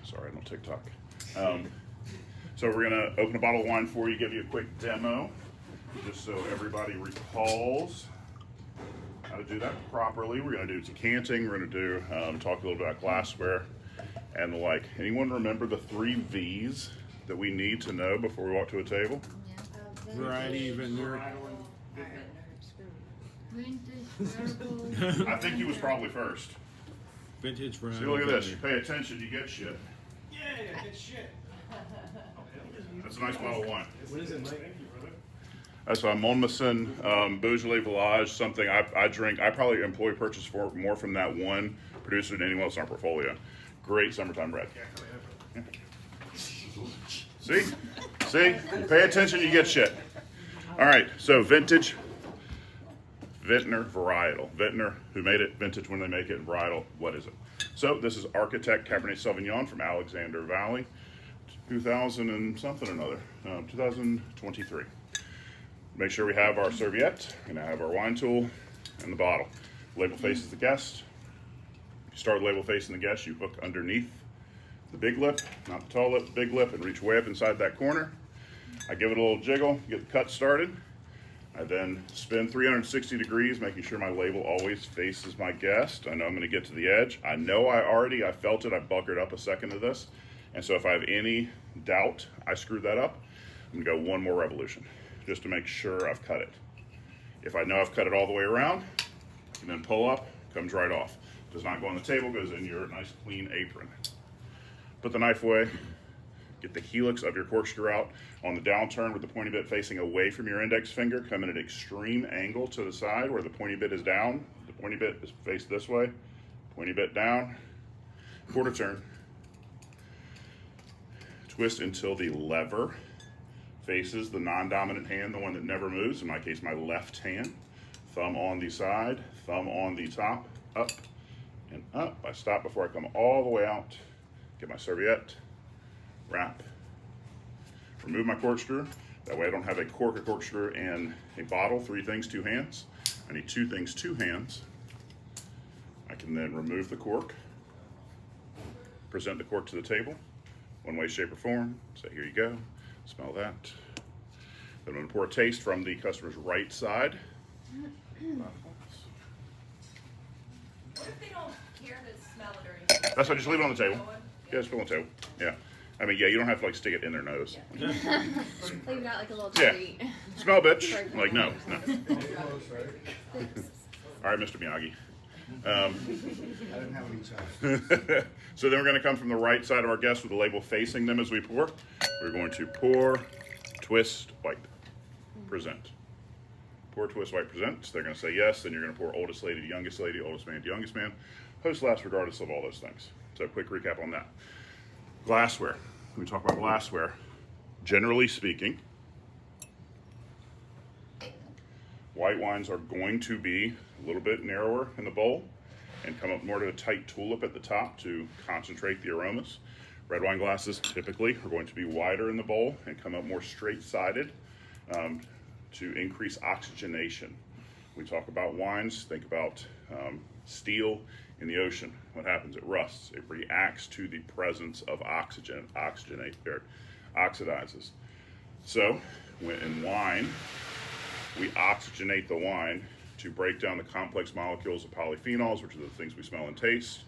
Sorry, I don't TikTok. So we're gonna open a bottle of wine for you, give you a quick demo, just so everybody recalls how to do that properly. We're gonna do decanting, we're gonna do, talk a little bit about glassware and the like. Anyone remember the 3 V's that we need to know before we walk to a table? Variety, vintner. I think he was probably first. Vintage, variety. See, look at this. You pay attention, you get shit. Yeah, good shit. That's a nice bottle of wine. What is it, Mike? That's a Monmouthson Beaujolais Village, something I drink. I probably employ purchase for more from that one producer than anyone else in our portfolio. Great summertime bread. See? See? You pay attention, you get shit. All right, so vintage, vintner, varietal. Vintner, who made it, vintage when they make it, and varietal, what is it? So this is Architect Cabernet Sauvignon from Alexander Valley, 2000 and something or another, 2023. Make sure we have our serviette, we're gonna have our wine tool and the bottle. Label faces the guest. If you start with label facing the guest, you hook underneath the big lip, not the tall lip, the big lip, and reach way up inside that corner. I give it a little jiggle, get the cut started. I then spin 360 degrees, making sure my label always faces my guest. I know I'm gonna get to the edge. I know I felt it, I buckered up a second of this. And so if I have any doubt I screwed that up, I'm gonna go one more revolution, just to make sure I've cut it. If I know I've cut it all the way around, and then pull up, comes right off. Does not go on the table, goes in your nice clean apron. Put the knife away, get the helix of your corkscrew out on the downturn with the pointy bit facing away from your index finger. Come in at an extreme angle to the side where the pointy bit is down. The pointy bit is faced this way, pointy bit down, quarter turn. Twist until the lever faces the non-dominant hand, the one that never moves, in my case, my left hand. Thumb on the side, thumb on the top, up and up. I stop before I come all the way out. Get my serviette, wrap, remove my corkscrew. That way I don't have a corkscrew, and a bottle. 3 things, 2 hands. I need 2 things, 2 hands. I can then remove the cork, present the cork to the table, one way, shape, or form. Say, here you go, smell that. Then I'm gonna pour a taste from the customer's right side. What if they don't care to smell it or anything? That's why, just leave it on the table. Yeah, just put it on the table. Yeah. I mean, yeah, you don't have to like stick it in their nose. Like you got like a little Yeah. treat. Smell, bitch. Like, no, no. All right, Mr. Miyagi. I didn't have any choice. So then we're gonna come from the right side of our guest with the label facing them as we pour. We're going to pour, twist, wipe, present. Pour, twist, wipe, present. So they're gonna say yes, then you're gonna pour oldest lady to youngest lady, oldest man to youngest man. Host last regardless of all those things. So quick recap on that. Glassware. When we talk about glassware, generally speaking, white wines are going to be a little bit narrower in the bowl and come up more to a tight tulip at the top to concentrate the aromas. Red wine glasses typically are going to be wider in the bowl and come up more straight-sided to increase oxygenation. We talk about wines, think about steel in the ocean. What happens? It rusts. It reacts to the presence of oxygen, oxidizes. So in wine, we oxygenate the wine to break down the complex molecules of polyphenols, which are the things we smell and taste.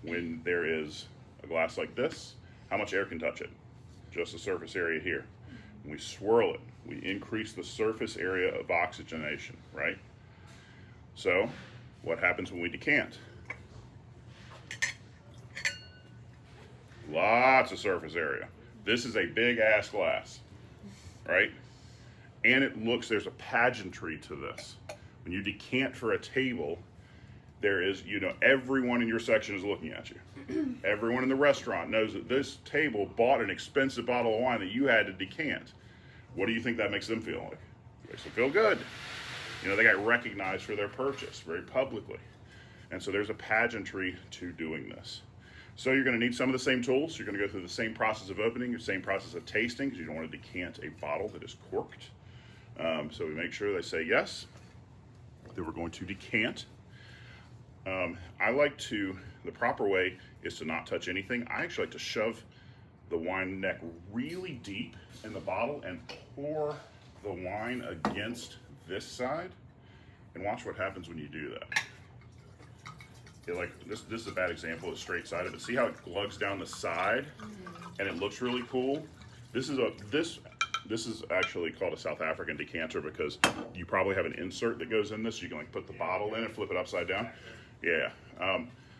When there is a glass like this, how much air can touch it? Just the surface area here. When we swirl it, we increase the surface area of oxygenation, right? So what happens when we decant? Lots of surface area. This is a big ass glass, right? And it looks, there's a pageantry to this. When you decant for a table, there is, you know, everyone in your section is looking at you. Everyone in the restaurant knows that this table bought an expensive bottle of wine that you had to decant. What do you think that makes them feel like? It makes them feel good. You know, they got recognized for their purchase very publicly. And so there's a pageantry to doing this. So you're going to need some of the same tools. You're going to go through the same process of opening, the same process of tasting, because you don't want to decant a bottle that is corked. So we make sure they say yes, that we're going to decant. I like to, the proper way is to not touch anything. I actually like to shove the wine neck really deep in the bottle and pour the wine against this side, and watch what happens when you do that. Like this is a bad example of straight sided, but see how it glugs down the side and it looks really cool. This is actually called a South African decanter because you probably have an insert that goes in this. So you can like put the bottle in and flip it upside down. Yeah.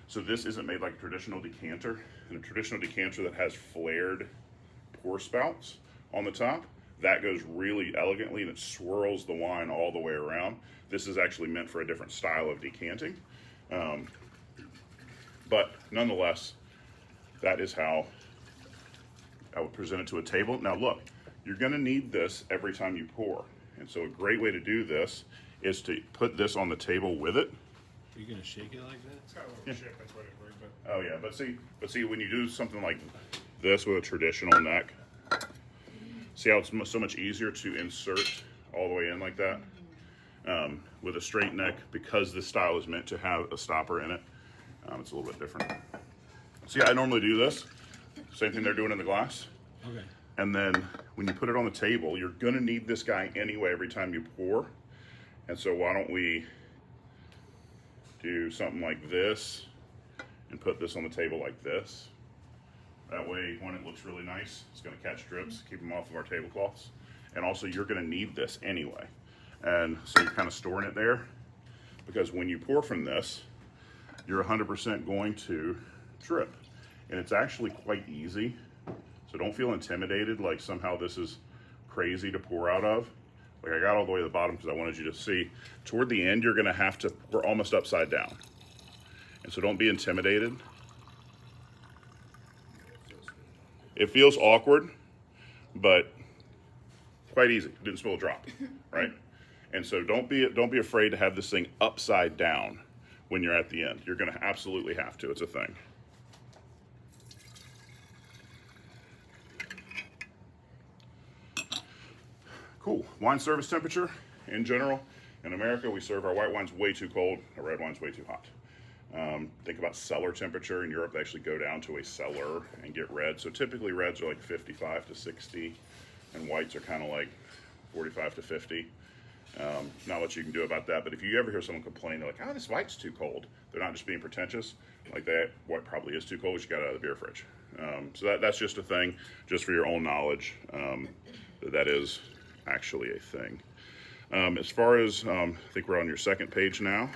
So this isn't made like a traditional decanter. And a traditional decanter that has flared pour spouts on the top, that goes really elegantly and it swirls the wine all the way around. This is actually meant for a different style of decanting. But nonetheless, that is how I would present it to a table. Now look, you're gonna need this every time you pour. And so a great way to do this is to put this on the table with it. Are you gonna shake it like that? It's got a little shit, that's what it was, but Oh yeah, but see when you do something like this with a traditional neck, see how it's so much easier to insert all the way in like that? With a straight neck, because this style is meant to have a stopper in it, it's a little bit different. See, I normally do this, same thing they're doing in the glass. Okay. And then when you put it on the table, you're gonna need this guy anyway every time you pour. And so why don't we do something like this and put this on the table like this. That way, when it looks really nice, it's gonna catch drips, keep them off of our tablecloths. And also you're gonna need this anyway. And so you're kind of storing it there because when you pour from this, you're 100% going to drip. And it's actually quite easy. So don't feel intimidated like somehow this is crazy to pour out of. Like I got all the way to the bottom because I wanted you to see. Toward the end, you're gonna have to, we're almost upside down. And so don't be intimidated. It feels awkward, but quite easy. Didn't spill a drop, right? And so don't be afraid to have this thing upside down when you're at the end. You're gonna absolutely have to, it's a thing. Cool. Wine service temperature in general. In America, we serve our white wines way too cold, our red wines way too hot. Think about cellar temperature. In Europe, they actually go down to a cellar and get red. So typically reds are like 55 to 60, and whites are kind of like 45 to 50. Not much you can do about that, but if you ever hear someone complain, they're like, oh, this white's too cold. They're not just being pretentious. Like that white probably is too cold, but you got it out of the beer fridge. So that's just a thing, just for your own knowledge, that is actually a thing. As far as, I think we're on your second page now.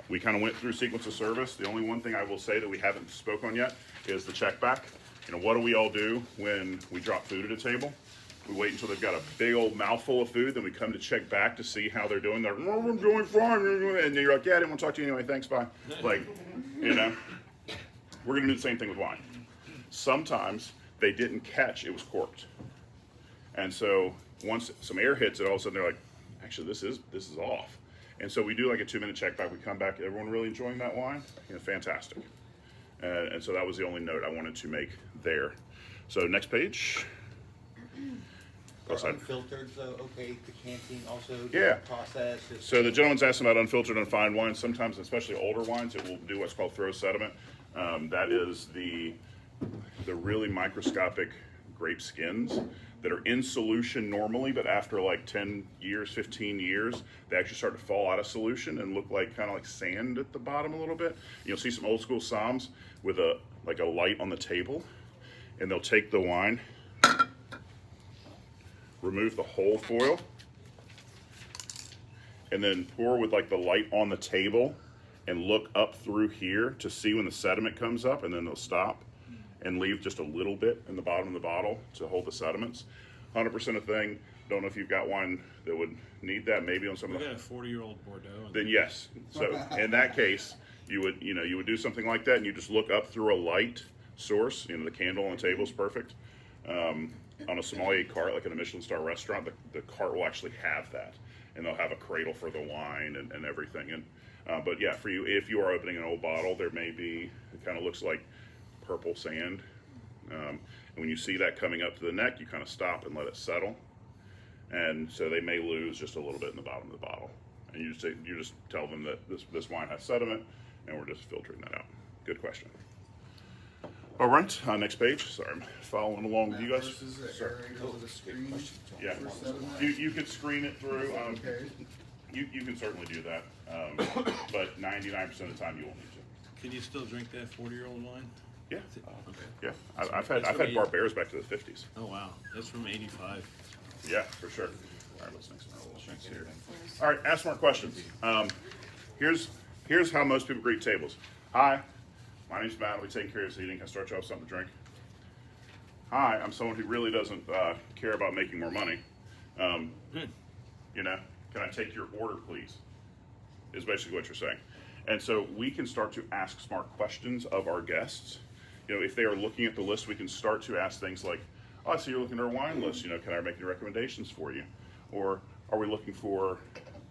We kind of went through sequence of service. The only one thing I will say that we haven't spoke on yet is the check back. You know, what do we all do when we drop food at a table? We wait until they've got a big old mouthful of food, then we come to check back to see how they're doing. They're, oh, I'm doing fine. And you're like, yeah, I didn't want to talk to you anyway, thanks, bye. Like, you know, we're gonna do the same thing with wine. Sometimes they didn't catch it was corked. And so once some air hits it, all of a sudden they're like, actually this is off. And so we do like a 2-minute check back. We come back, everyone really enjoying that wine? You know, fantastic. And so that was the only note I wanted to make there. So next page. Are unfiltered, though, okay, decanting also? Yeah. Process? So the gentleman's asking about unfiltered and fine wines. Sometimes, especially older wines, it will do what's called throw sediment. That is the really microscopic grape skins that are in solution normally, but after like 10 years, 15 years, they actually start to fall out of solution and look like kind of like sand at the bottom a little bit. You'll see some old school somms with a light on the table, and they'll take the wine, remove the whole foil, and then pour with like the light on the table and look up through here to see when the sediment comes up, and then they'll stop and leave just a little bit in the bottom of the bottle to hold the sediments. 100% a thing. Don't know if you've got wine that would need that, maybe on some We of got the... a 40-year-old Bordeaux. Then yes. So in that case, you would do something like that, and you just look up through a light source. You know, the candle on the table is perfect. On a sommelier cart, like in a Michelin star restaurant, the cart will actually have that, and they'll have a cradle for the wine and everything. And but yeah, for you, if you are opening an old bottle, there may be, it kind of looks like purple sand. And when you see that coming up to the neck, you kind of stop and let it settle. And so they may lose just a little bit in the bottom of the bottle. And you just tell them that this wine has sediment, and we're just filtering that out. good question. All right, next page. Sorry, I'm following along with you guys. Versus the area to the screen. Yeah, For 7 you could screen it through. Okay. You can certainly do that, but 99% of the time you won't need to. Can you still drink that 40-year-old wine? Yeah, Okay. yeah. I've That's had from Barberas back to the 50s. Oh wow, that's from '85. Yeah, for sure. All right, let's make some little shanks here. All right, ask smart questions. Here's how most people greet tables. Hi, my name's Matt. We take care of this eating. Can I start you off with something to drink? Hi, I'm someone who really doesn't care about making more money. You know, can I take your order, please? Is basically what you're saying. And so we can start to ask smart questions of our guests. You know, if they are looking at the list, we can start to ask things like, oh, I see you're looking at our wine list. You know, can I make any recommendations for you? Or are we looking for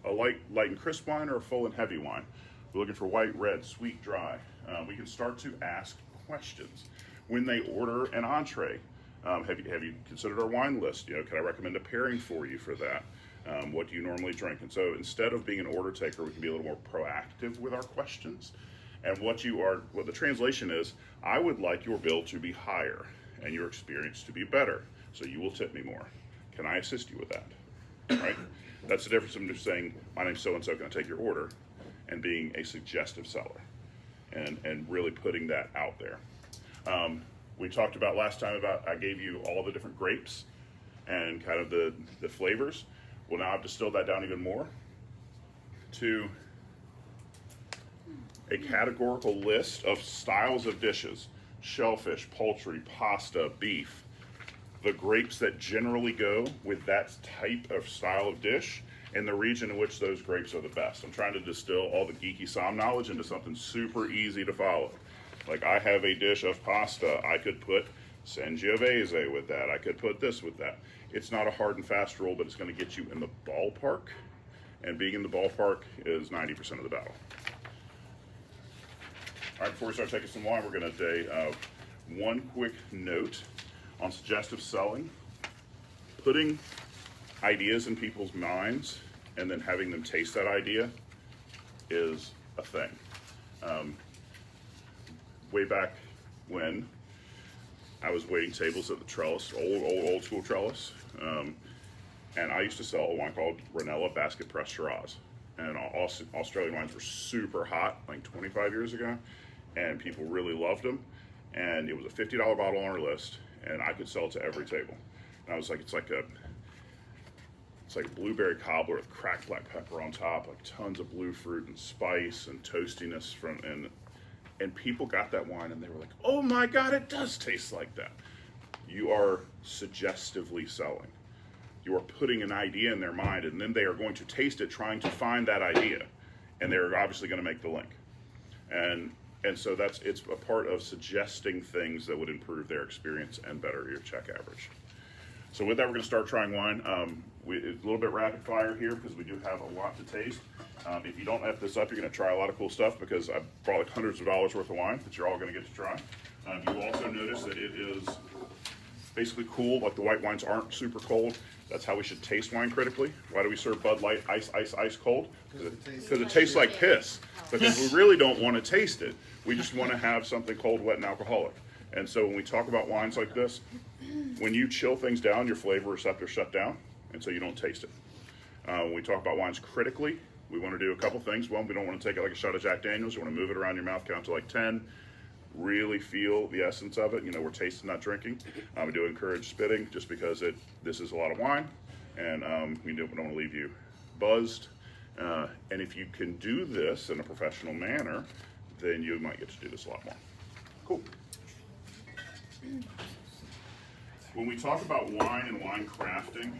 a light and crisp wine or a full and heavy wine? We're looking for white, red, sweet, dry. We can start to ask questions. When they order an entree, have you considered our wine list? You know, can I recommend a pairing for you for that? What do you normally drink? And so instead of being an order taker, we can be a little more proactive with our questions. And what the translation is, I would like your bill to be higher and your experience to be better, so you will tip me more. Can I assist you with that? Right? That's the difference from just saying, my name's so-and-so, can I take your order? And being a suggestive seller and really putting that out there. We talked about last time I gave you all the different grapes and kind of the flavors. Well, now I've distilled that down even more to a categorical list of styles of dishes: shellfish, poultry, pasta, beef, the grapes that generally go with that type of style of dish, and the region in which those grapes are the best. I'm trying to distill all the geeky som knowledge into something super easy to follow. Like, I have a dish of pasta, I could put Sangiovese with that, I could put this with that. It's not a hard and fast rule, but it's going to get you in the ballpark, and being in the ballpark is 90% of the battle. All right, before we start taking some wine, we're going to do one quick note on suggestive selling. Putting ideas in people's minds and then having them taste that idea is a thing. Way back when I was waiting tables at the Trellis, old school Trellis, and I used to sell a wine called Ranella Basket Press Shiraz. And Australian wines were super hot, like 25 years ago, and people really loved them. And it was a $50 bottle on our list, and I could sell it to every table. And I was like, it's like a blueberry cobbler with cracked black pepper on top, like tons of blue fruit and spice and toastiness and people got that wine and they were like, oh my God, it does taste like that. You are suggestively selling. You are putting an idea in their mind, and then they are going to taste it, trying to find that idea, and they're obviously going to make the link. And so it's a part of suggesting things that would improve their experience and better your check average. So with that, we're going to start trying wine. It's a little bit rapid fire here because we do have a lot to taste. If you don't F this up, you're going to try a lot of cool stuff because I brought like hundreds of dollars worth of wine that you're all going to get to try. You will also notice that it is basically cool, like the white wines aren't super cold. That's how we should taste wine critically. Why do we serve Bud Light ice cold? Because it tastes like piss. Because we really don't want to taste it. We just want to have something cold, wet, and alcoholic. And so when we talk about wines like this, when you chill things down, your flavor receptors shut down, and so you don't taste it. When we talk about wines critically, we want to do a couple things. One, we don't want to take it like a shot of Jack Daniels. You want to move it around your mouth, count to like 10, really feel the essence of it. You know, we're tasting, not drinking. We do encourage spitting just because this is a lot of wine, and we don't want to leave you buzzed. And if you can do this in a professional manner, then you might get to do this a lot more. Cool. When we talk about wine and wine crafting,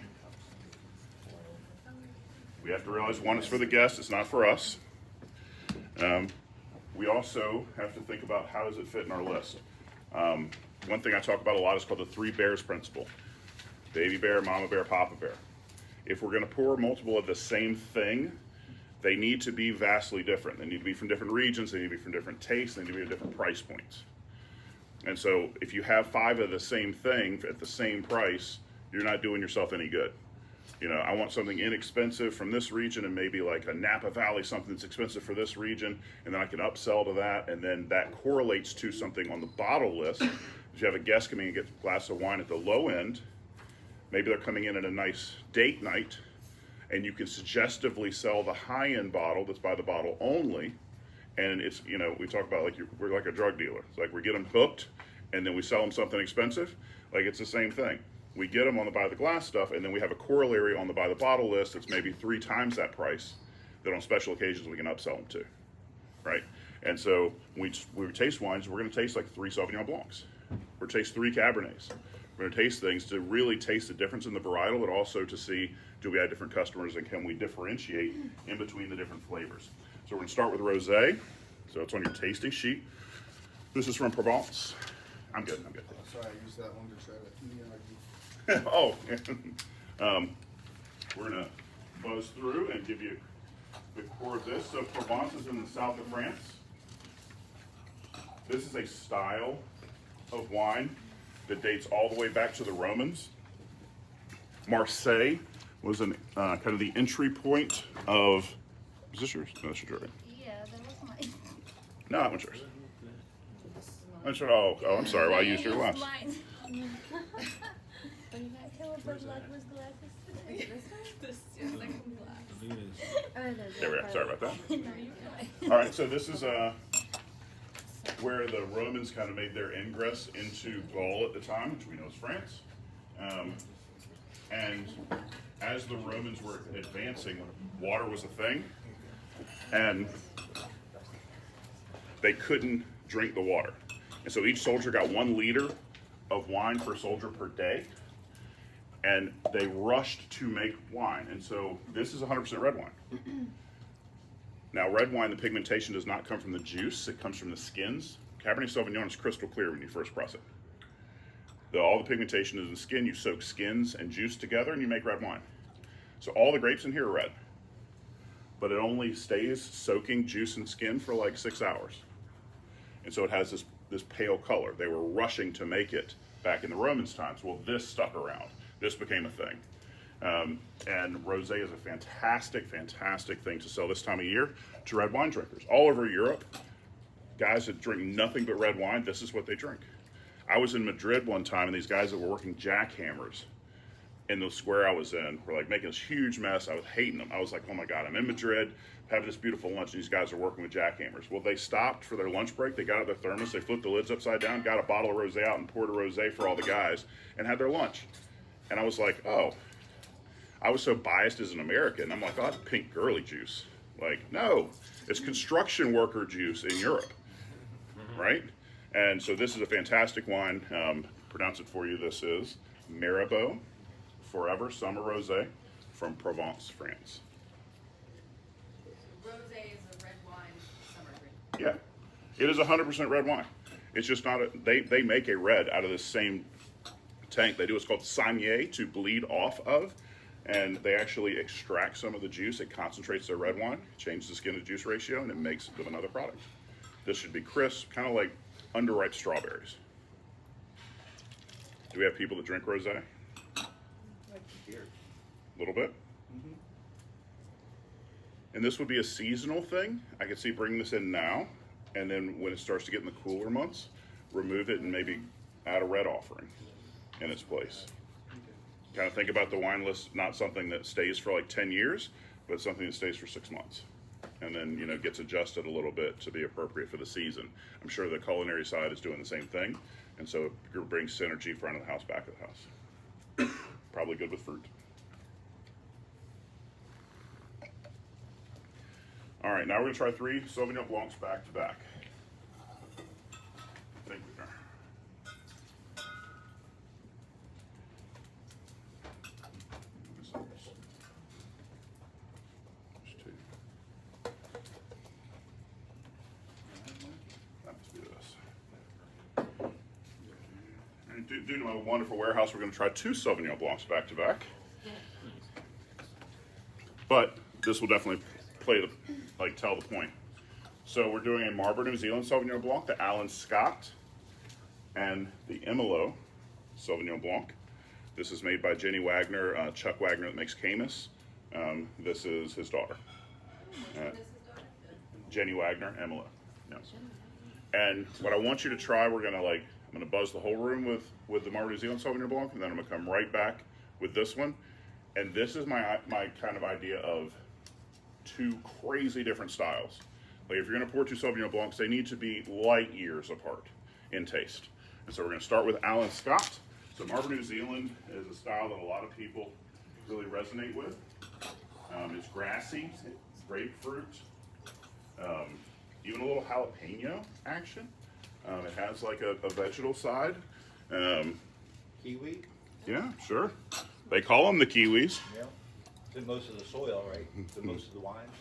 we have to realize, one, it's for the guests, it's not for us. We also have to think about how does it fit in our list. One thing I talk about a lot is called the 3 bears principle. Baby bear, mama bear, papa bear. If we're going to pour multiple of the same thing, they need to be vastly different. They need to be from different regions, they need to be from different tastes, they need to be at different price points. And so if you have 5 of the same thing at the same price, you're not doing yourself any good. You know, I want something inexpensive from this region and maybe like a Napa Valley, something that's expensive for this region, and then I can upsell to that, and then that correlates to something on the bottle list. If you have a guest coming and get a glass of wine at the low end, maybe they're coming in at a nice date night, and you can suggestively sell the high-end bottle that's by the bottle only, and it's, you know, we talk about like we're like a drug dealer. It's like we get them hooked, and then we sell them something expensive. Like it's the same thing. We get them on the buy the glass stuff, and then we have a corollary on the buy the bottle list that's maybe 3 times that price, that on special occasions we can upsell them to, right? And so we taste wines, we're going to taste like 3 Sauvignon Blancs. We're going to taste 3 Cabernets. We're going to taste things to really taste the difference in the varietal, but also to see, do we have different customers and can we differentiate in between the different flavors. So we're going to start with rosé. So it's on your tasting sheet. This is from Provence. I'm good. Sorry, I used that one to try to Oh, we're gonna buzz through and give you the core of this. So Provence is in the south of France. This is a style of wine that dates all the way back to the Romans. Marseille was an kind of the entry point of. Is this yours? No, that's yours. Right? Yeah, that was mine. No, that one's yours. That's right. Oh, I'm sorry. Well, I used your It's last. mine. When you guys have a Bud Light with glasses today. This is your second glass. Look at this. There we are. Sorry about that. No, you're All right, so this is where the Romans kind of made their ingress into Gaul at the time, which we know is France. And as the Romans were advancing, water was a thing, and they couldn't drink the water. And so each soldier got 1 liter of wine per soldier per day, and they rushed to make wine. And so this is 100% red wine. Now, red wine, the pigmentation does not come from the juice, it comes from the skins. Cabernet Sauvignon is crystal clear when you first press it. All the pigmentation is in the skin. You soak skins and juice together and you make red wine. So all the grapes in here are red, but it only stays soaking juice and skin for like 6 hours. And so it has this pale color. They were rushing to make it back in the Romans' times. Well, this stuck around. This became a thing. And rosé is a fantastic thing to sell this time of year to red wine drinkers. All over Europe, guys that drink nothing but red wine, this is what they drink. I was in Madrid one time, and these guys that were working jackhammers in the square I was in were like making this huge mess. I was hating them. I was like, oh my God, I'm in Madrid, having this beautiful lunch, and these guys are working with jackhammers. Well, they stopped for their lunch break. They got out their thermos, they flipped the lids upside down, got a bottle of rosé out and poured a rosé for all the guys and had their lunch. And I was like, oh, I was so biased as an American. I'm like, oh, that's pink girly juice. Like, no, it's construction worker juice in Europe, right? And so this is a fantastic wine. Pronounce it for you. This is Mirabeau Forever Summer Rosé from Provence, France. Rosé is a red wine summer drink. Yeah, it is 100% red wine. It's just not they make a red out of this same tank. They do what's called saignée, to bleed off of, and they actually extract some of the juice. It concentrates their red wine, changes the skin to juice ratio, and it makes them another product. This should be crisp, kind of like underripe strawberries. Do we have people that drink rosé? A little bit. And this would be a seasonal thing. I could see bringing this in now, and then when it starts to get in the cooler months, remove it and maybe add a red offering in its place. Kind of think about the wine list, not something that stays for like 10 years, but something that stays for 6 months. And then, you know, gets adjusted a little bit to be appropriate for the season. I'm sure the culinary side is doing the same thing. And so it brings synergy front of the house, back of the house. Probably good with fruit. All right, now we're gonna try 3 Sauvignon Blancs back to back. I think we are. There's 2. That must be this. And due to my wonderful warehouse, we're gonna try 2 Sauvignon Blancs back to back. But this will definitely tell the point. So we're doing a Marlborough New Zealand Sauvignon Blanc, the Alan Scott, and the Emilo Sauvignon Blanc. This is made by Jenny Wagner, Chuck Wagner that makes Camus. This is his daughter. This is daughter? Jenny Wagner, Emily. Yes. And what I want you to try, I'm gonna buzz the whole room with the Marlborough New Zealand Sauvignon Blanc, and then I'm gonna come right back with this one. And this is my kind of idea of two crazy different styles. Like if you're gonna pour two Sauvignon Blancs, they need to be light years apart in taste. And so we're gonna start with Alan Scott. So Marlborough New Zealand is a style that a lot of people really resonate with. It's grassy, grapefruit, even a little jalapeno action. It has like a vegetal side. Kiwi? Yeah, sure. They call them the Kiwis. Yeah. It's in most of the soil, right? It's in most of the wines.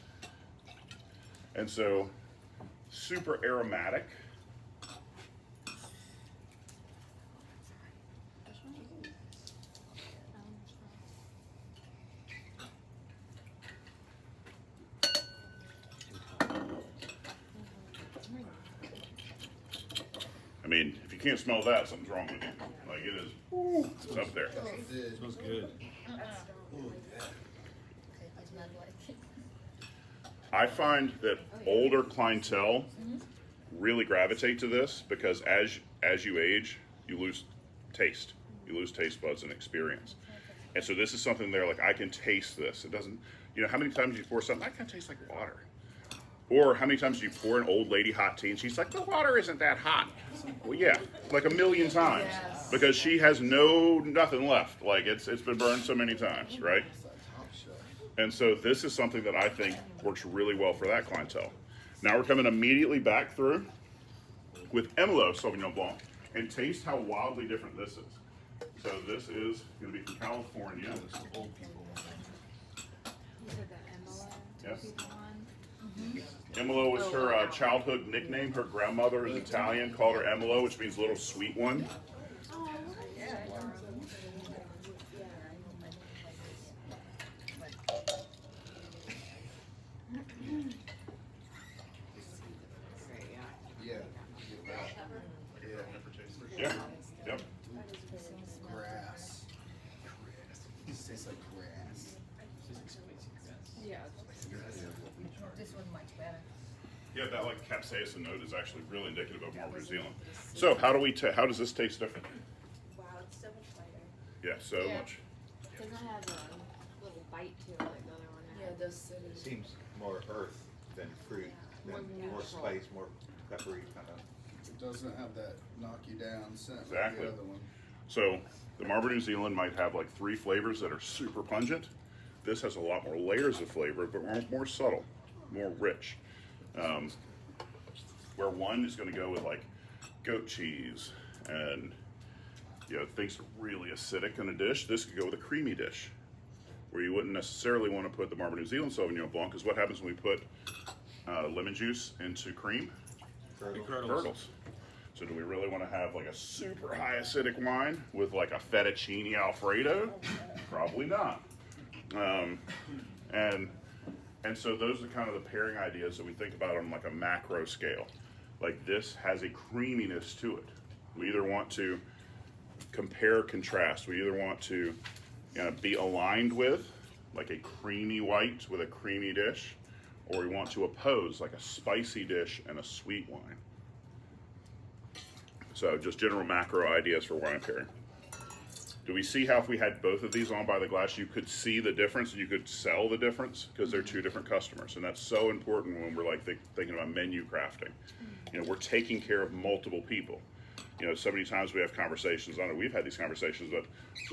And so, super aromatic. I mean, if you can't smell that, something's wrong with you. Like it is, it's up there. Smells good. I find that older clientele really gravitate to this because as you age, you lose taste. You lose taste buds and experience. And so this is something they're like, I can taste this. It doesn't, how many times you pour something, that kind of tastes like water. Or how many times do you pour an old lady hot tea and she's like, the water isn't that hot. Well, yeah, like a million times. Because she has nothing left. Like it's been burned so many times, right? And so this is something that I think works really well for that clientele. Now we're coming immediately back through with Emilo Sauvignon Blanc and taste how wildly different this is. So this is going to be from California. Yes. Emilo was her childhood nickname. Her grandmother is Italian, called her Emilo, which means little sweet one. Yeah. Yep. Grass. This tastes like grass. This one much better. Yeah, that like capsaicin note is actually really indicative of Marlborough New Zealand. So how does this taste different? Wow, it's so much lighter. Yeah, so much. Doesn't have a little bite to it like the other one Yeah, had. this It seems more earth than fruit, than more spice, more peppery kind of. It doesn't have that knock you down scent Exactly. like the other one. So the Marlborough New Zealand might have like 3 flavors that are super pungent. This has a lot more layers of flavor, but more subtle, more rich. Where one is going to go with like goat cheese and things really acidic in a dish, this could go with a creamy dish. Where you wouldn't necessarily want to put the Marlborough New Zealand Sauvignon Blanc, because what happens when we put lemon juice into cream? Curdles. So do we really want to have like a super high acidic wine with like a fettuccine alfredo? Probably not. And so those are kind of the pairing ideas that we think about on like a macro scale. Like this has a creaminess to it. We either want to compare, contrast. We either want to be aligned with like a creamy white with a creamy dish, or we want to oppose like a spicy dish and a sweet wine. So just general macro ideas for wine pairing. Do we see how if we had both of these on by the glass, you could see the difference and you could sell the difference because they're two different customers. And that's so important when we're like thinking about menu crafting. We're taking care of multiple people. So many times we have conversations, I know we've had these conversations, but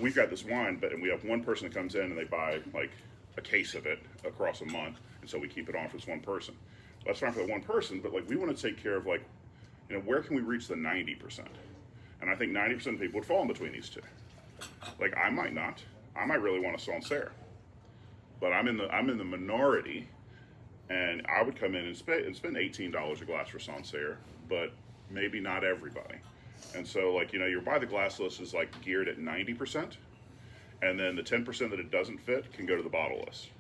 we've got this wine, and we have one person that comes in and they buy like a case of it across a month. And so we keep it on for this one person. Well, that's fine for the one person, but like we want to take care of like, where can we reach the 90%? And I think 90% of people would fall in between these two. Like I might not. I might really want a Sancerre. But I'm in the minority, and I would come in and spend $18 a glass for Sancerre, but maybe not everybody. And so like, your by the glass list is like geared at 90%, and then the 10% that it doesn't fit can go to the bottle list.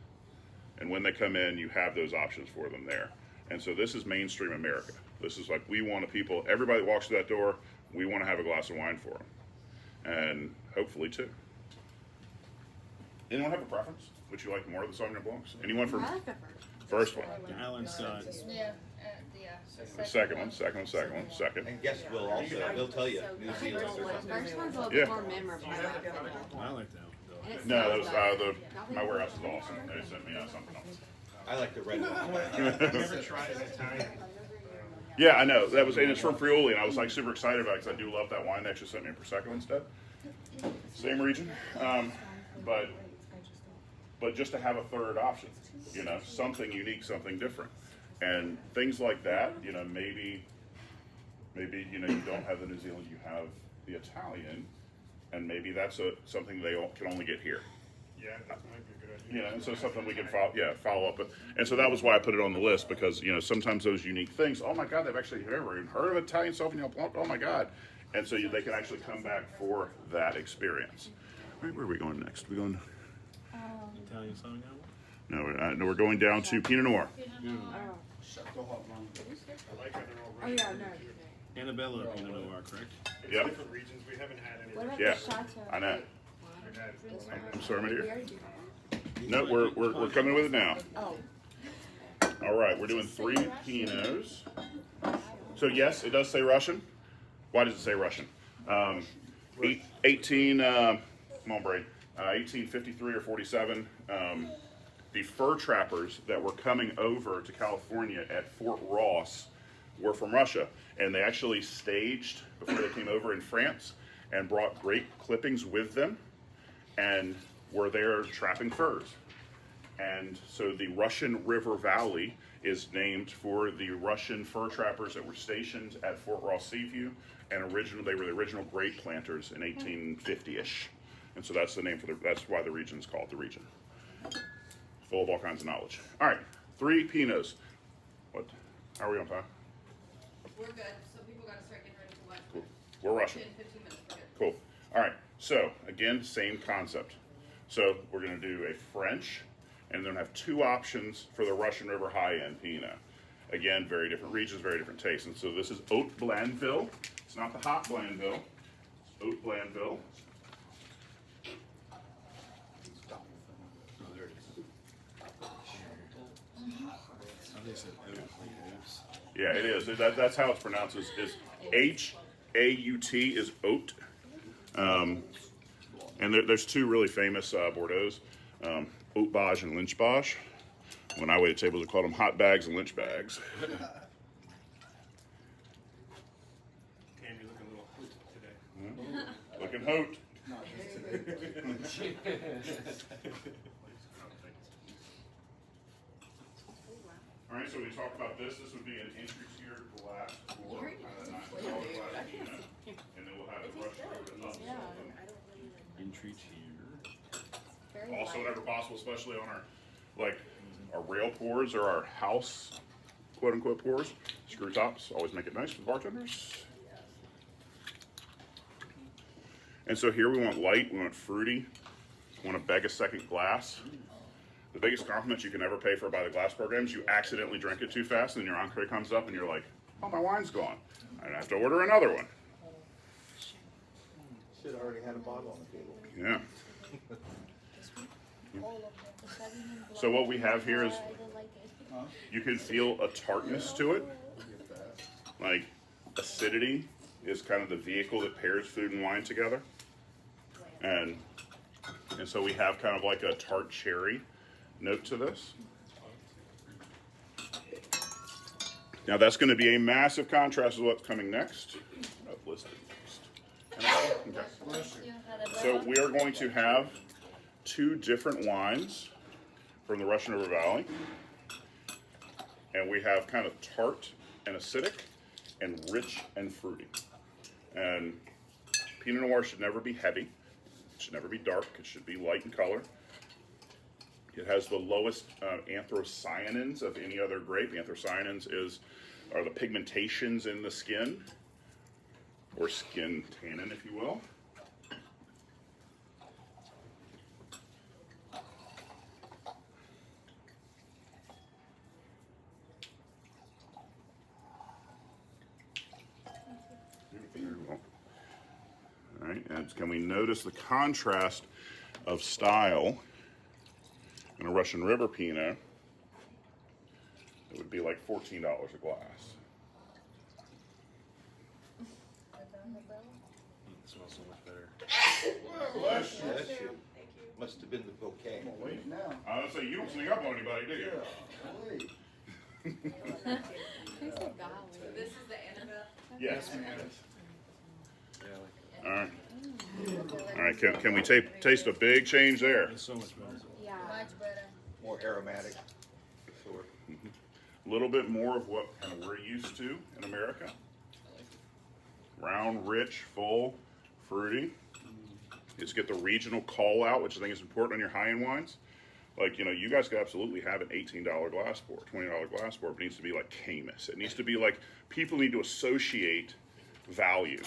And when they come in, you have those options for them there. And so this is mainstream America. This is like, we want everybody that walks through that door, we want to have a glass of wine for them. And hopefully two. Anyone have a preference? Would you like more of the Sauvignon Blancs? Anyone for I like the first one? The Island side. Yeah, The second one, second one, second one, second. And guests will also, they'll tell you, New Zealand or The something. first one's a little Yeah. bit more memorable. I like that one. And it No, smells those, better. my warehouse is awesome. They sent me something else. I like the red one. I've never tried an Italian. Yeah, I know. That was, and it's from Friuli, and I was like super excited about it because I do love that wine. They actually sent me a Prosecco instead. Same region. But just to have a third option, you know, something unique, something different. And things like that, you know, maybe, you know, you don't have the New Zealand, you have the Italian, and maybe that's something they can only get here. Yeah, that might be a good idea. You know, and so something we can follow up with. And so that was why I put it on the list, because, you know, sometimes those unique things, oh my God, they've actually never even heard of Italian Sauvignon Blanc, oh my God. And so they can actually come back for that experience. All right, where are we going next? We going, Italian Sauvignon? no, we're going down to Pinot Noir. I like how they're all Oh, ready. yeah, no. Annabella Pinot Noir, correct? Yep. Different regions, we haven't had any. What about Yeah, the Chateau? I know. We've had I'm sorry, my We dear. already did. No, we're coming with it now. Oh. All right, we're doing 3 Pinots. So yes, it does say Russian. Why does it say Russian? 18, come on, Braid. 1853 or 47. The fur trappers that were coming over to California at Fort Ross were from Russia, and they actually staged before they came over in France and brought grape clippings with them, and were there trapping furs. And so the Russian River Valley is named for the Russian fur trappers that were stationed at Fort Ross Seaview, and they were the original grape planters in 1850-ish. And so that's the name that's why the region's called the region. Full of all kinds of knowledge. All right, 3 Pinots. What? How are we on time? We're good, so people gotta start getting ready for lunch. Cool. We're rushing. 15 minutes, we're good. Cool. All right. So again, same concept. So we're going to do a French, and then have 2 options for the Russian River high-end Pinot. Again, very different regions, very different tastes. And so this is Haute Blandeville. It's not the hot Blandeville. It's Haute Blandeville. Oh, there it is. Oh, they said oat, like oats. Yeah, it is. That's how it's pronounced. Is H-A-U-T is oat. And there's 2 really famous Bordeaux's, Haute Bage and Lynch Bage. When I waited tables, I called them hot bags and lynch bags. Candy looking a little hoot today. Looking Haute. All right, so we talked about this. This would be an entry tier glass for $9 glass Pinot, and then we'll have it rushed over the top. Entry tier. Also, whenever possible, especially on our rail pours or our house quote unquote pours, screw tops always make it nice for the bartenders. And so here we want light, we want fruity, we want to beg a second glass. The biggest compliment you can ever pay for by the glass program is you accidentally drink it too fast, and then your entree comes up, and you're like, "Oh, my wine's gone. I have to order another one." Should have already had a bottle on the table. Yeah. So what we have here is you can feel a tartness to it. Like acidity is kind of the vehicle that pairs food and wine together. And so we have kind of like a tart cherry note to this. Now that's going to be a massive contrast with what's coming next. I've listed next. Okay. So we are going to have 2 different wines from the Russian River Valley. And we have kind of tart and acidic and rich and fruity. And Pinot Noir should never be heavy. It should never be dark. It should be light in color. It has the lowest anthocyanins of any other grape. Anthocyanins are the pigmentations in the skin, or skin tannin, if you will. All right, and can we notice the contrast of style And a Russian River Pinot, it would be like $14 a glass. It smells so much better. Bless you. Must have been the bouquet. Wait now. I was gonna say, you don't sneak up on anybody, do you? Wait. Who said golly? This is the Annabelle. Yes. Yeah, I like All right. All right. Can we taste a big change there? that. It's so much better. Yeah. Much better. More aromatic. Sort. A little bit more of what kind of we're used to in America. Round, rich, full, fruity. It's get the regional call out, which I think is important on your high-end wines. Like, you know, you guys could absolutely have an $18 glass pour, $20 glass pour, but it needs to be like Camus. It needs to be like, people need to associate value.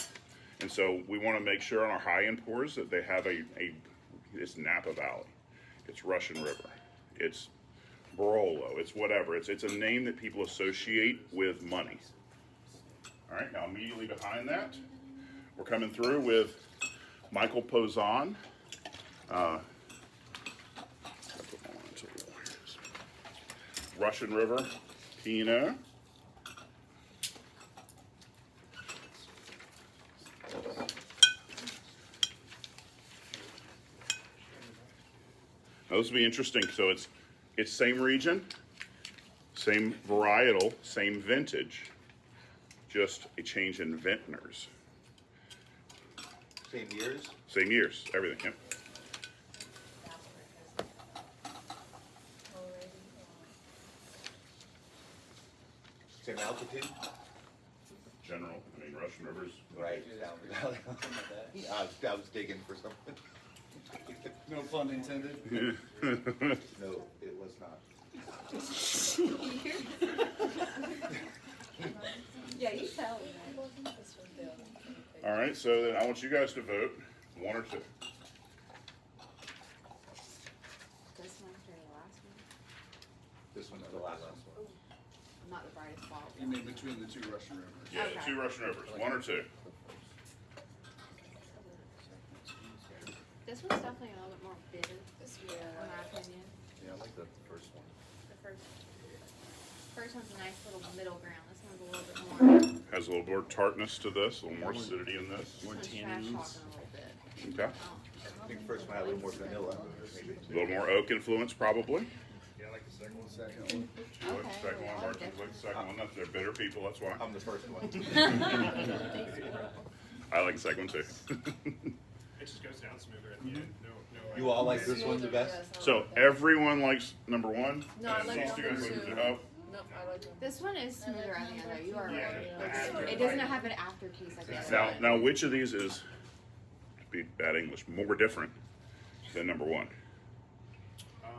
And so we want to make sure on our high-end pours that they have it's Napa Valley, it's Russian River, it's Barolo, it's whatever. It's a name that people associate with money. All right, now immediately behind that, we're coming through with Michael Pozzan. Russian River Pinot. Now this will be interesting. So it's same region, same varietal, same vintage, just a change in vintners. Same years. Same years, everything. Yep. Same altitude. General, I mean Russian Rivers. Right. Down the valley. I was digging for something. No pun intended. No, it was not. Yeah, you tell me. All right, so then I want you guys to vote, one or two. This one or the last one? This one's the last one. Not the brightest bulb. You mean between the two Russian rivers? Yeah, Okay. two Russian Rivers, one or two. This one's definitely a little bit more bitter, in my opinion. Yeah, I like the first one. The first one's a nice little middle ground. This one's a little bit more. Has a little more tartness to this, a little more acidity in this. This More one's trash tannins. talking a little bit. Okay. I think the first one had a little more vanilla, maybe. A little more oak influence, probably. Yeah, I like the second one. Second one. You like the second one, Mark, you like the second one. That's, they're bitter people, that's why. I'm the first one. I like the second one too. It just goes down smoother at the end. No. You all like this one the best? So everyone likes number one? No, I and like these two number guys like two. oh, No, I like it. This one is smoother on the other. You are Yeah, right. It doesn't have an aftertaste like the other Now, one. now which of these is, to be bad English, more different than number one?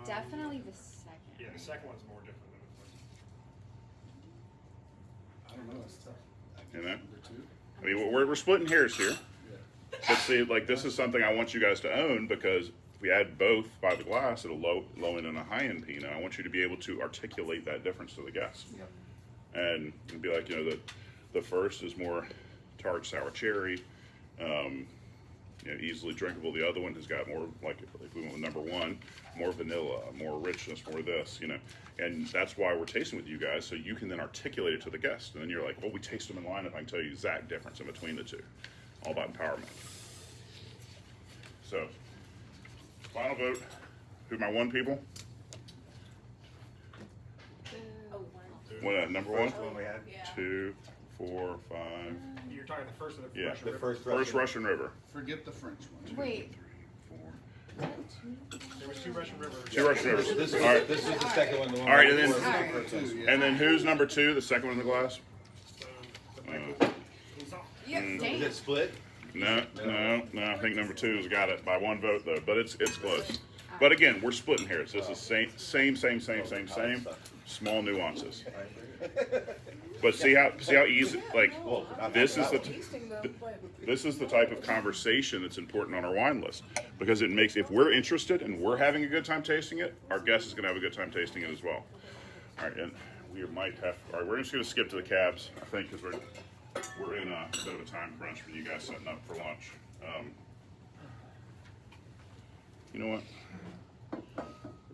Definitely the second. Yeah, the second one's more different than the first. I don't know, it's tough. You know? Number two? I mean, we're splitting hairs here. Yeah. But see, like this is something I want you guys to own because if we add both by the glass at a low end and a high end Pinot, I want you to be able to articulate that difference to the guest. Yep. And it'd be like, you know, the first is more tart sour cherry, you know, easily drinkable. The other one has got more, like if we went with number one, more vanilla, more richness, more this, you know. And that's why we're tasting with you guys, so you can then articulate it to the guest. And then you're like, well, we taste them in line if I can tell you the exact difference in between the two. All about empowerment. So, final vote. Who are my one people? What, number one? First one we had. Yeah. 2, 4, 5. You're talking the first of the Yeah. Russian The River? first Russian River. Forget the French one. Wait. 4. There was two Russian Rivers. Two Russian Rivers. This All right. is the second one. The one All right, and then- before the All first one. Two, yeah. And then who's number 2, the second one in the glass? The Michael Pozzan. Is Damn. it split? No. I think number 2's got it by one vote though, but it's close. But again, we're splitting hairs. This is same. Small nuances. But see how easy, like, Well, not this that is the one. this is the type of conversation that's important on our wine list, because it makes, if we're interested and we're having a good time tasting it, our guest is going to have a good time tasting it as well. All right, and we might have. All right, we're just going to skip to the cabs, I think, because we're in a bit of a time crunch for you guys setting up for lunch. You know what?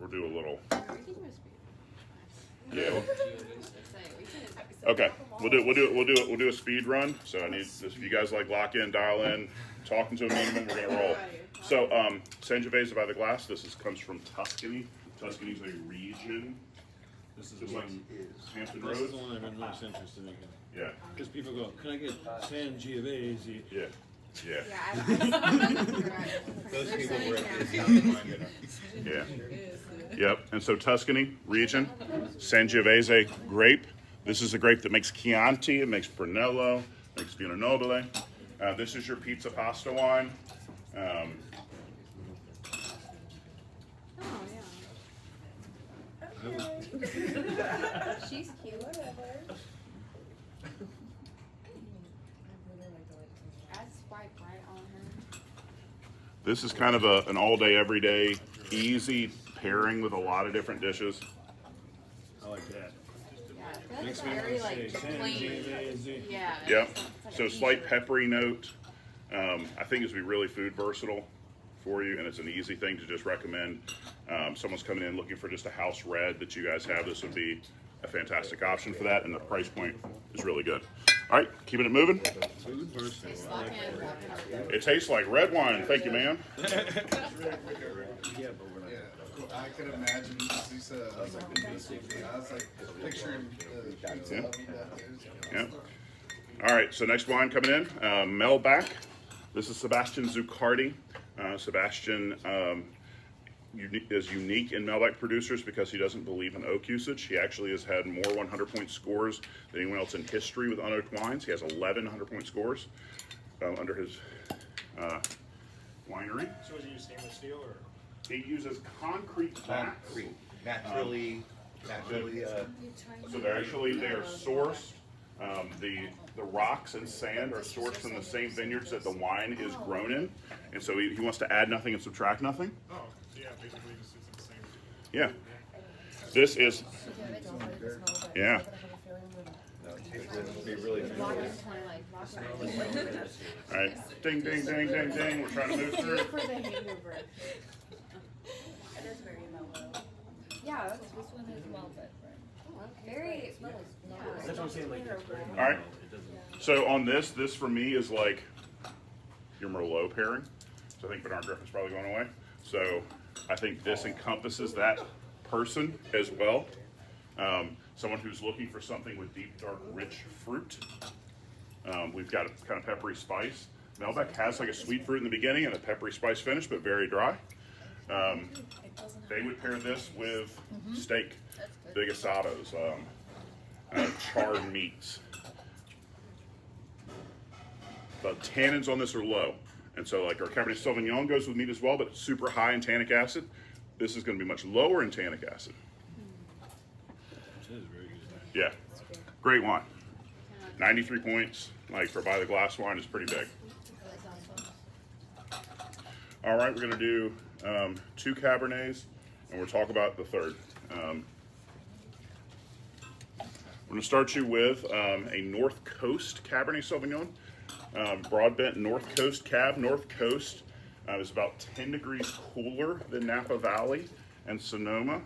we'll do a little. We can do a speed. Yeah. Say, we can. Okay. We'll do a speed run. So I need this. If you guys like lock in, dial in, talking to a minimum, we're gonna roll. So Sangiovese by the Glass. This comes from Tuscany. Tuscany's a region. This is Just the like one. Hampton This is Roads. the one I've been most interested in. Yeah. Because people go, can I get Sangiovese? Yeah. Yeah. Yeah, I Those people were at this Yeah. Yep. And so Tuscany region, Sangiovese grape. This is a grape that makes Chianti. It makes Brunello. Makes Vino Nobile. This is your pizza pasta wine. Oh, yeah. She's cute. I'd swipe right on her. This is kind of an all day, every day, easy pairing with a lot of different dishes. I like that. Yeah, I feel like Makes it's me want very to say like plain. Sangiovese. Yeah. Yep. it's like So a slight t-shirt. peppery note. I think it's be really food versatile for you, and it's an easy thing to just recommend. Someone's coming in looking for just a house red that you guys have. This would be a fantastic option for that, and the price point is really good. All right, keeping it moving. Food versatile. It's I like fucking- that. It tastes like red wine. Thank you, ma'am. Yeah, but we're not. Yeah, I could imagine. You said I was like, I was like picturing the pizza oven back there. Yeah. All right, so next wine coming in, Melbach. This is Sebastian Zuccardi. Sebastian is unique in Melbach producers because he doesn't believe in oak usage. He actually has had more 100-point scores than anyone else in history with unoaked wines. He has 11 100-point scores under his winery. So is it use stainless steel or? He uses concrete vats. Concrete, naturally, So they are sourced. The rocks and sand are sourced from the same vineyards that the wine is grown in, and so he wants to add nothing and subtract nothing. Oh, so yeah, basically just it's the same. Yeah, this is yeah. it'd be really good. Walk in 20, like, walk around. All right, ding, ding, ding, ding, ding. We're trying to move through. For the hangover. It is very mellow. Yeah, that's This one is malted, right? very. That's what I'm saying. Like, All right. So on this for me is like your Merlot pairing. So I think Bernard Griffin's probably going away. So I think this encompasses that person as well. Someone who's looking for something with deep, dark, rich fruit. We've got a kind of peppery spice. Melbeck has like a sweet fruit in the beginning and a peppery spice finish, but very dry. They would pair this with steak, big asados, charred meats. The tannins on this are low. And so like our Cabernet Sauvignon goes with meat as well, but it's super high in tannic acid. This is going to be much lower in tannic acid. That is very good. Yeah, great wine. 93 points, like for by the glass wine is pretty big. All right, we're gonna do 2 Cabernets, and we'll talk about the third. We're gonna start you with a North Coast Cabernet Sauvignon. Broadbent North Coast Cab. North Coast is about 10 degrees cooler than Napa Valley and Sonoma.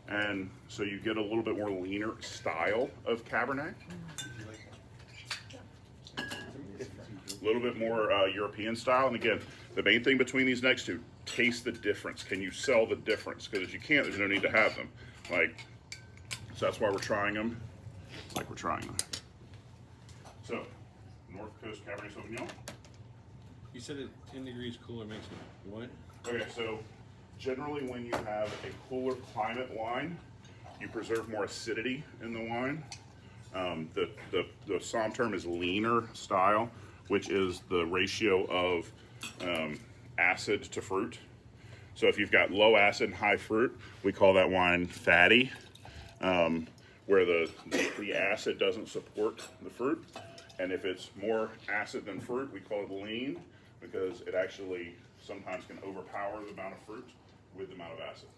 And so you get a little bit more leaner style of Cabernet. A little bit more European style. And again, the main thing between these next two, taste the difference. Can you sell the difference? Because if you can't, there's no need to have them. Like, so that's why we're trying them like we're trying them. So, North Coast Cabernet Sauvignon. You said that 10 degrees cooler makes it what? Okay, so generally when you have a cooler climate wine, you preserve more acidity in the wine. The Somme term is leaner style, which is the ratio of acid to fruit. So if you've got low acid and high fruit, we call that wine fatty, where the acid doesn't support the fruit. And if it's more acid than fruit, we call it lean, because it actually sometimes can overpower the amount of fruit with the amount of acid.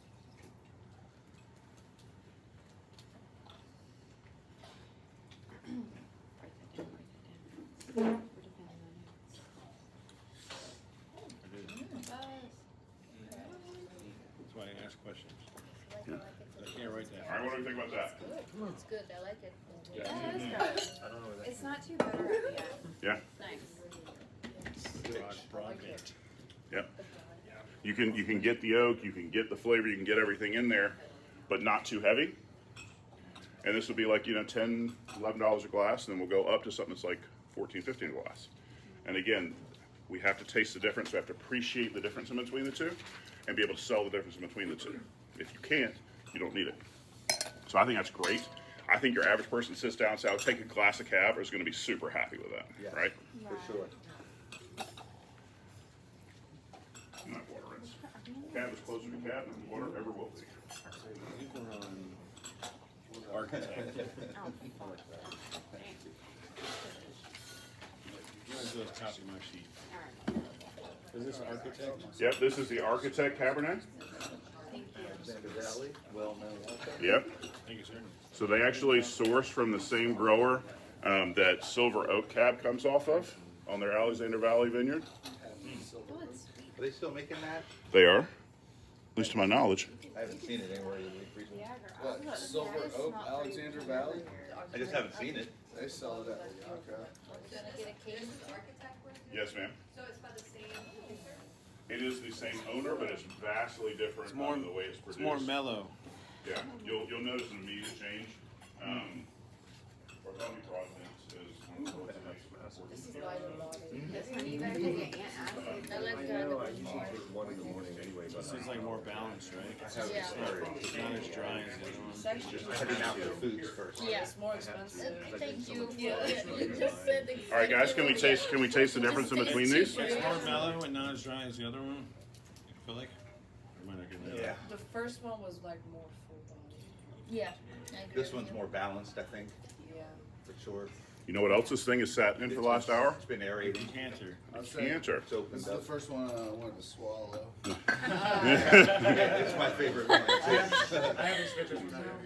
That's why I ask questions. do you think about that? It's good, I like it. Yeah. Yeah, that's good. I don't know where that. It's not too bitter yet. Yeah. Nice. Broad mint. Yep. You can get the oak, you can get the flavor, you can get everything in there, but not too heavy. And this would be like, $10, $11 a glass, and then we'll go up to something that's like $14, $15 a glass. And again, we have to taste the difference. We have to appreciate the difference in between the two and be able to sell the difference in between the two. If you can't, you don't need it. So I think that's great. I think your average person sits down and says, I'll take a glass of cab, is going to be super happy with that, Yeah. right? For sure. Not water rinse. Cab is closer to cab than water ever will be. I think we're on architect. Where's the top of my sheet? Is this architect? Yep, this is the Architect Cabernet. Alexander Valley, well known. Yep. Thank you, sir. So they actually source from the same grower that Silver Oak Cab comes off of on their Alexander Valley vineyard. Are they still making that? They are, at least to my knowledge. I haven't seen it anywhere recently. What, Silver Oak, Alexander Valley? I just haven't seen it. They sell it at Yaka. Is the architect with you? Yes, ma'am. So it's by the same producer? It is the same owner, but it's vastly different It's more, on the way it's produced. it's more mellow. Yeah, you'll notice an immediate change. Orthodox Providence is one of the most nice. This one, you gotta get antacid. I like the other one. 1 in the morning anyway, but This is like more balanced, right? Yeah. It's not as dry as the other one. Heading out for foods first. Yeah. It's more expensive. Thank you. You just said the. All right, guys, can we taste the difference in between these? It's more mellow and not as dry as the other one. I feel like. Or am I not getting that? Yeah. The first one was like more full body. Yeah. I agree This with one's you. more balanced, I think, Yeah. for sure. You know what else this thing is sat in for the last hour? It's been aerating. Canter. Canter. It's opened This is the up. first one I wanted to swallow. It's my favorite one.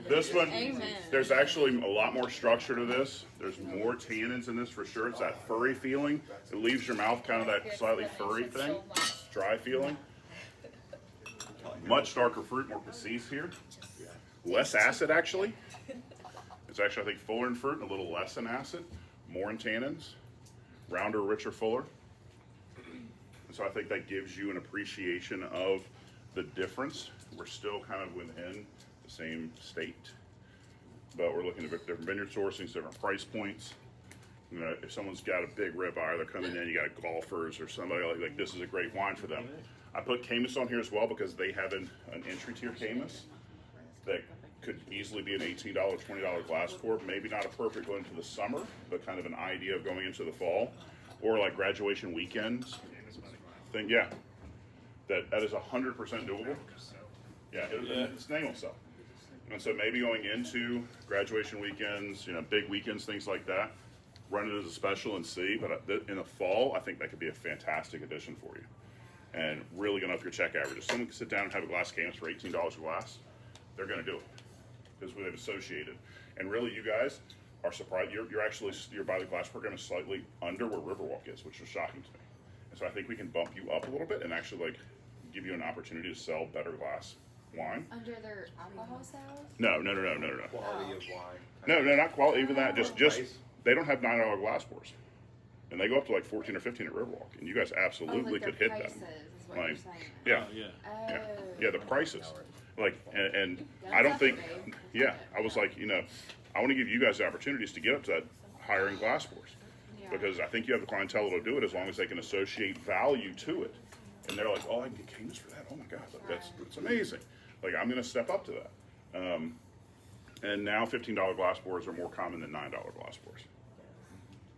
This one, Amen. there's actually a lot more structure to this. There's more tannins in this for sure. It's that furry feeling. It leaves your mouth kind of that slightly furry thing, dry feeling. Much darker fruit, more cassis here. Less acid actually. It's actually, I think, fuller in fruit and a little less in acid. More in tannins. Rounder, richer, fuller. And so I think that gives you an appreciation of the difference. We're still kind of within the same state, but we're looking at different vineyard sourcings, different price points. You know, if someone's got a big ribeye, they're coming in, you got golfers or somebody like this is a great wine for them. I put Camus on here as well because they have an entry tier Camus that could easily be an $18, $20 glass pour. Maybe not a perfect going into the summer, but kind of an idea of going into the fall, or like graduation weekends. Yeah, that is 100% doable. Yeah, its name will sell. And so maybe going into graduation weekends, big weekends, things like that, run it as a special and see. But in the fall, I think that could be a fantastic addition for you, and really gonna up your check average. If someone can sit down and have a glass of Camus for $18 a glass, they're gonna do it because they've associated. And really, you guys are surprised. Your by the glass program is slightly under where Riverwalk is, which is shocking to me. And so I think we can bump you up a little bit and actually give you an opportunity to sell better glass wine. Under their alcohol sales? No. Quality of wine. No, not quality, even that. Just Price? they don't have $9 glass pours, and they go up to like 14 or 15 at Riverwalk, and you guys absolutely like could their hit prices them. is what Like, you're saying. yeah, Oh, yeah. yeah, Oh. yeah, the prices, and That's I don't think, upgrade. yeah, I was like, I want to give you guys the opportunities to get up to that higher end glass pours, Yeah. because I think you have the clientele to do it as long as they can associate value to it, and they're like, oh, I can get Camus for that. Oh my God, that's amazing. Like I'm going to step up to that. And now $15 glass pours are more common than $9 glass pours.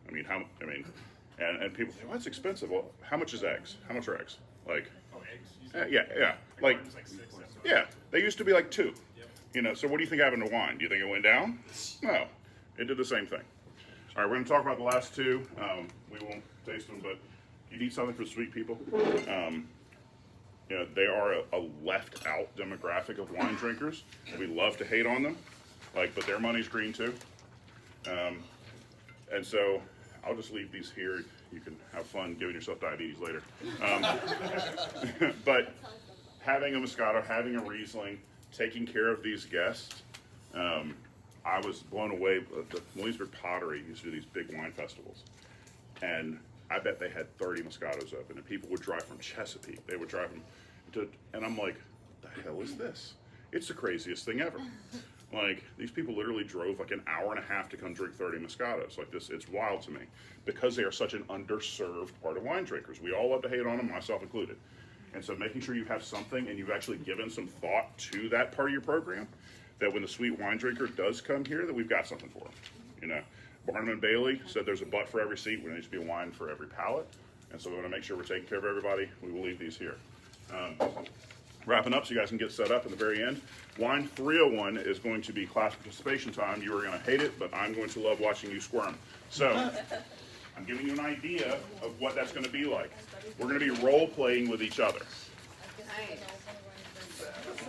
And people say, well, that's expensive. Well, how much is eggs? How much are eggs? Like, Oh, eggs. yeah. Like, It was like 6, 7. yeah, they used to be like 2. So what do you think happened to wine? Do you think it went down? No, it did the same thing. All right, we're going to talk about the last 2. We won't taste them, but you need something for sweet people. They are a left out demographic of wine drinkers. We love to hate on them, but their money's green too. And so I'll just leave these here. You can have fun giving yourself diabetes later. But having a Moscato, having a Riesling, taking care of these guests I was blown away. The Williamsburg Pottery used to do these big wine festivals, and I bet they had 30 Moscatos open, and people would drive from Chesapeake. They would drive them and I'm like, what the hell is this? It's the craziest thing ever. Like, these people literally drove like an hour and a half to come drink 30 Moscatos. Like this, it's wild to me, because they are such an underserved part of wine drinkers. We all love to hate on them, myself included. And so making sure you have something and you've actually given some thought to that part of your program, that when the sweet wine drinker does come here, that we've got something for them. You know, Barnum and Bailey said there's a butt for every seat. There needs to be a wine for every palate. And so we want to make sure we're taking care of everybody. We will leave these here. Wrapping up so you guys can get set up in the very end. Wine 301 is going to be class participation time. You are going to hate it, but I'm going to love watching you squirm. So I'm giving you an idea of what that's going to be like. We're going to be role playing with each other.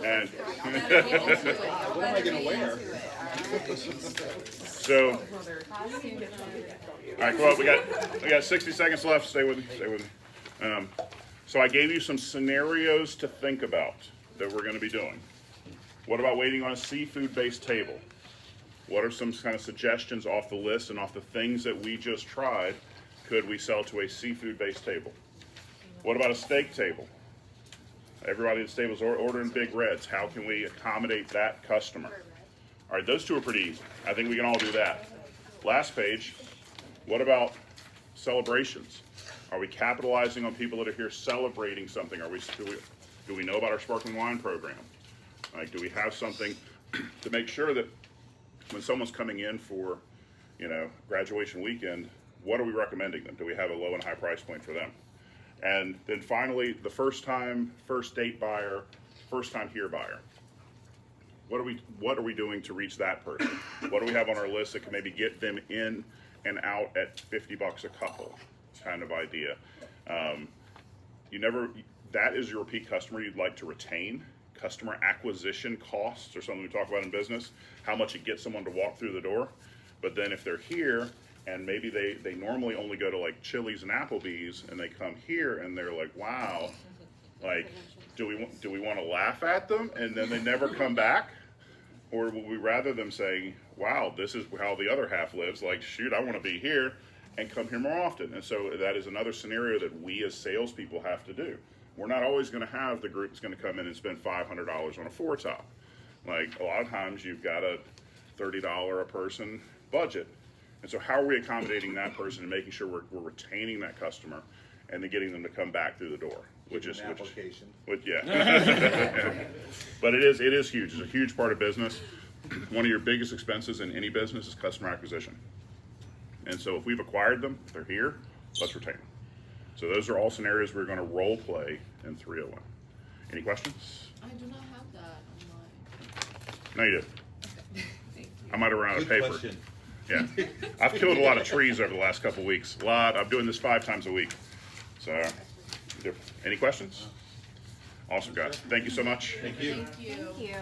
And What am I gonna wear? so, all right, well, we got 60 seconds left. Stay with me. Stay with me. So I gave you some scenarios to think about that we're going to be doing. What about waiting on a seafood-based table? What are some kind of suggestions off the list and off the things that we just tried could we sell to a seafood-based table? What about a steak table? Everybody at the table is ordering big reds. How can we accommodate that customer? All right, those two are pretty easy. I think we can all do that. Last page, what about celebrations? Are we capitalizing on people that are here celebrating something? Do we know about our sparkling wine program? Like, do we have something to make sure that when someone's coming in for, you know, graduation weekend, what are we recommending them? Do we have a low and high price point for them? And then finally, the first date buyer, first time here buyer. What are we doing to reach that person? What do we have on our list that can maybe get them in and out at $50 a couple kind of idea? That is your repeat customer you'd like to retain. Customer acquisition costs are something we talk about in business, how much it gets someone to walk through the door. But then if they're here, and maybe they normally only go to like Chili's and Applebee's, and they come here and they're like, wow, like, do we want to laugh at them and then they never come back? Or would we rather them say, wow, this is how the other half lives, like, shoot, I want to be here and come here more often. And so that is another scenario that we as salespeople have to do. We're not always going to have the group that's going to come in and spend $500 on a four top. Like, a lot of times you've got a $30 a person budget. And so how are we accommodating that person and making sure we're retaining that customer and then getting them to come back through the door? Application. Yeah. But it is huge. It's a huge part of business. One of your biggest expenses in any business is customer acquisition. And so if we've acquired them, if they're here, let's retain them. So those are all scenarios we're going to role play in 301. Any questions? I do not have that online. No, you did. Thank you. I might have run out of Good paper. question. Yeah. I've killed a lot of trees over the last couple of weeks. I'm doing this 5 times a week. So, any questions? Awesome, guys. Thank you so much. Thank you. Thank you. Thank you.